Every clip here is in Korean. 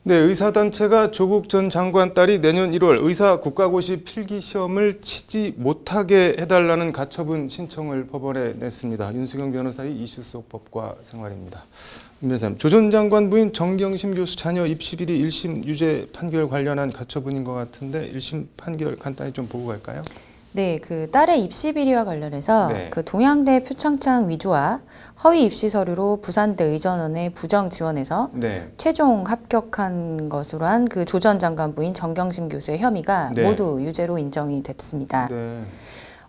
네, 의사단체가 조국 전 장관 딸이 내년 1월 의사 국가고시 필기시험을 치지 못하게 해달라는 가처분 신청을 법원에 냈습니다. 윤수경 변호사의 이슈 속 법과 생활입니다. 변호사님, 조 전 장관 부인 정경심 교수 자녀 입시 비리 1심 유죄 판결 관련한 가처분인 것 같은데 1심 판결 간단히 좀 보고 갈까요? 네, 그 딸의 입시 비리와 관련해서 네. 그 동양대 표창장 위조와 허위 입시 서류로 부산대 의전원에 부정 지원해서 네. 최종 합격한 것으로 한 그 조 전 장관 부인 정경심 교수의 혐의가 네. 모두 유죄로 인정이 됐습니다. 네.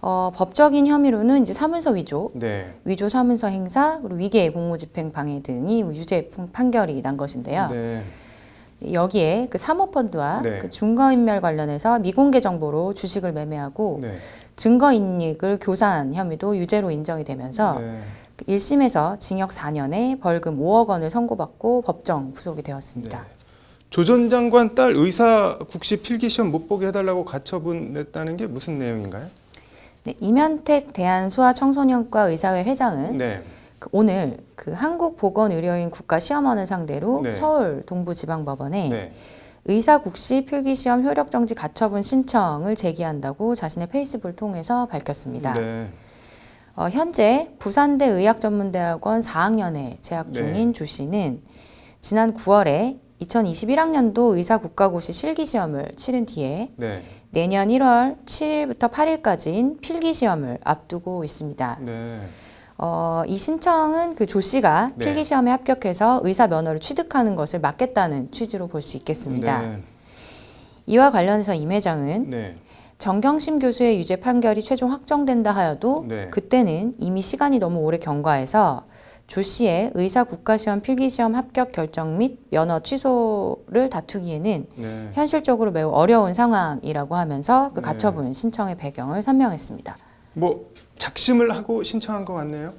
법적인 혐의로는 이제 사문서 위조, 네. 위조 사문서 행사, 그리고 위계 공무집행 방해 등이 유죄 판결이 난 것인데요. 네. 여기에 그 사모펀드와 네. 그 증거인멸 관련해서 미공개 정보로 주식을 매매하고 네. 증거인익을 교사한 혐의도 유죄로 인정이 되면서 네. 1심에서 징역 4년에 벌금 5억 원을 선고받고 법정 구속이 되었습니다. 네. 조 전 장관 딸 의사 국시 필기시험 못 보게 해달라고 가처분 냈다는 게 무슨 내용인가요? 네, 이면택 대한소아청소년과 의사회 회장은 네. 오늘 그 한국보건의료인 국가시험원을 상대로 네. 서울 동부지방법원에 네. 의사국시 필기시험 효력정지 가처분 신청을 제기한다고 자신의 페이스북을 통해서 밝혔습니다. 네. 현재 부산대 의학전문대학원 4학년에 재학 중인 네. 조 씨는 지난 9월에 2021학년도 의사국가고시 실기시험을 치른 뒤에 네. 내년 1월 7일부터 8일까지인 필기시험을 앞두고 있습니다. 네. 이 신청은 그 조 씨가 네. 필기시험에 합격해서 의사 면허를 취득하는 것을 막겠다는 취지로 볼 수 있겠습니다. 네. 이와 관련해서 임 회장은 네. 정경심 교수의 유죄 판결이 최종 확정된다 하여도 네. 그때는 이미 시간이 너무 오래 경과해서 조 씨의 의사 국가시험 필기시험 합격 결정 및 면허 취소를 다투기에는 네. 현실적으로 매우 어려운 상황이라고 하면서 그 네. 가처분 신청의 배경을 설명했습니다. 뭐 작심을 하고 신청한 것 같네요.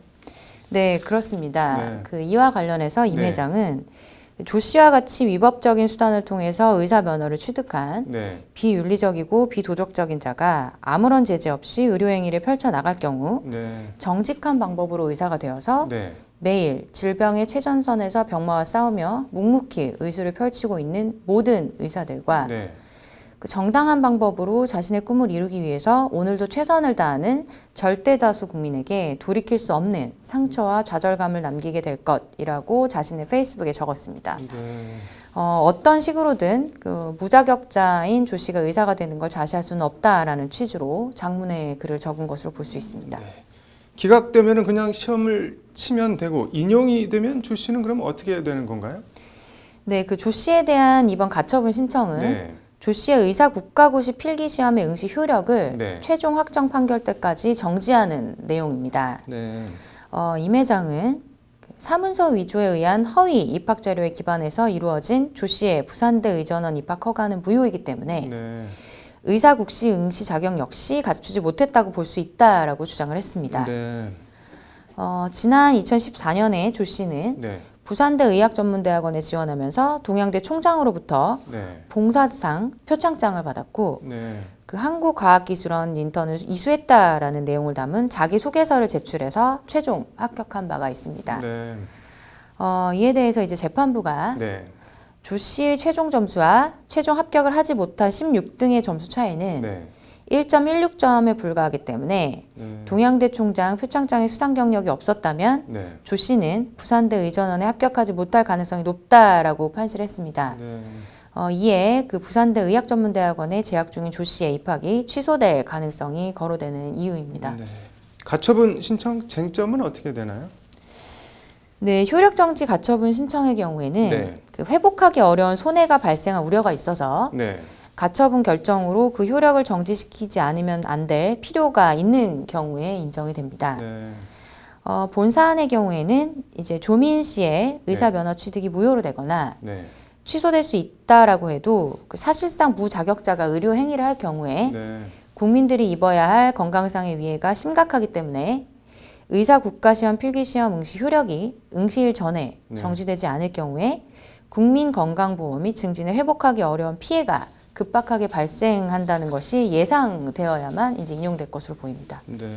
네, 그렇습니다. 네. 그 이와 관련해서 임 네. 회장은 조 씨와 같이 위법적인 수단을 통해서 의사 면허를 취득한 네. 비윤리적이고 비도덕적인 자가 아무런 제재 없이 의료행위를 펼쳐나갈 경우 네. 정직한 방법으로 의사가 되어서 네. 매일 질병의 최전선에서 병마와 싸우며 묵묵히 의술을 펼치고 있는 모든 의사들과 네. 그 정당한 방법으로 자신의 꿈을 이루기 위해서 오늘도 최선을 다하는 절대다수 국민에게 돌이킬 수 없는 상처와 좌절감을 남기게 될 것이라고 자신의 페이스북에 적었습니다. 네. 어떤 식으로든 그 무자격자인 조 씨가 의사가 되는 걸 자시할 수는 없다라는 취지로 장문의 글을 적은 것으로 볼 수 있습니다. 네. 기각되면은 그냥 시험을 치면 되고 인용이 되면 조 씨는 그럼 어떻게 되는 건가요? 네, 그 조 씨에 대한 이번 가처분 신청은 네. 조 씨의 의사 국가고시 필기시험의 응시 효력을 네. 최종 확정 판결 때까지 정지하는 내용입니다. 네. 임 회장은 사문서 위조에 의한 허위 입학 자료에 기반해서 이루어진 조 씨의 부산대 의전원 입학 허가는 무효이기 때문에 네. 의사국시 응시 자격 역시 갖추지 못했다고 볼 수 있다라고 주장을 했습니다. 네. 지난 2014년에 조 씨는 네. 부산대 의학전문대학원에 지원하면서 동양대 총장으로부터 네. 봉사상 표창장을 받았고 네. 그 한국과학기술원 인턴을 이수했다라는 내용을 담은 자기소개서를 제출해서 최종 합격한 바가 있습니다. 네. 이에 대해서 이제 재판부가 네. 조 씨의 최종 점수와 최종 합격을 하지 못한 16등의 점수 차이는 네. 1.16점에 불과하기 때문에 네. 동양대 총장 표창장의 수상 경력이 없었다면 네. 조 씨는 부산대 의전원에 합격하지 못할 가능성이 높다라고 판시했습니다. 네. 이에 그 부산대 의학전문대학원에 재학 중인 조 씨의 입학이 취소될 가능성이 거론되는 이유입니다. 네. 가처분 신청 쟁점은 어떻게 되나요? 네, 효력정지 가처분 신청의 경우에는 네. 그 회복하기 어려운 손해가 발생할 우려가 있어서 네. 가처분 결정으로 그 효력을 정지시키지 않으면 안 될 필요가 있는 경우에 인정이 됩니다. 네. 본 사안의 경우에는 이제 조민 씨의 의사 면허 취득이 무효로 되거나 네. 취소될 수 있다라고 해도 그 사실상 무자격자가 의료 행위를 할 경우에 네. 국민들이 입어야 할 건강상의 위해가 심각하기 때문에 의사 국가시험 필기시험 응시 효력이 응시일 전에 네. 정지되지 않을 경우에 국민건강보험이 증진을 회복하기 어려운 피해가 급박하게 발생한다는 것이 예상되어야만 이제 인용될 것으로 보입니다. 네.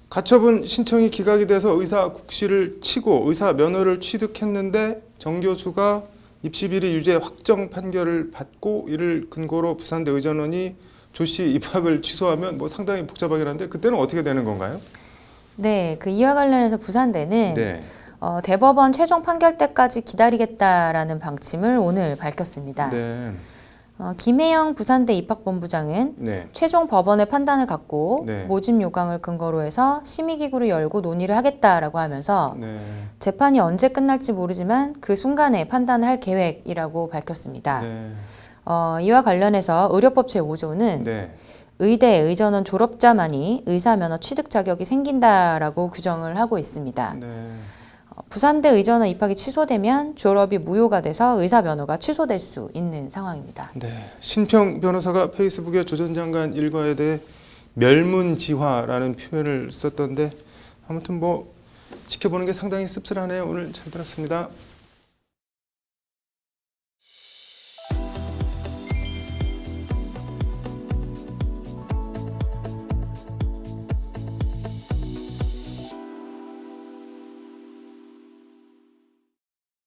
가처분 신청이 기각이 돼서 의사 국시를 치고 의사 면허를 취득했는데 정 교수가 입시 비리 유죄 확정 판결을 받고 이를 근거로 부산대 의전원이 조 씨 입학을 취소하면 뭐 상당히 복잡하긴 한데 그때는 어떻게 되는 건가요? 네, 이와 관련해서 부산대는 네. 대법원 최종 판결 때까지 기다리겠다라는 방침을 오늘 밝혔습니다. 네. 김혜영 부산대 입학본부장은 네. 최종 법원의 판단을 갖고 네. 모집 요강을 근거로 해서 심의기구를 열고 논의를 하겠다라고 하면서 네. 재판이 언제 끝날지 모르지만 그 순간에 판단을 할 계획이라고 밝혔습니다. 네. 이와 관련해서 의료법 제5조는 네. 의대, 의전원 졸업자만이 의사면허 취득 자격이 생긴다라고 규정을 하고 있습니다. 네. 부산대 의전원 입학이 취소되면 졸업이 무효가 돼서 의사면허가 취소될 수 있는 상황입니다. 네. 신평 변호사가 페이스북에 조 전 장관 일과에 대해 멸문지화라는 표현을 썼던데 아무튼 뭐 지켜보는 게 상당히 씁쓸하네요. 오늘 잘 들었습니다.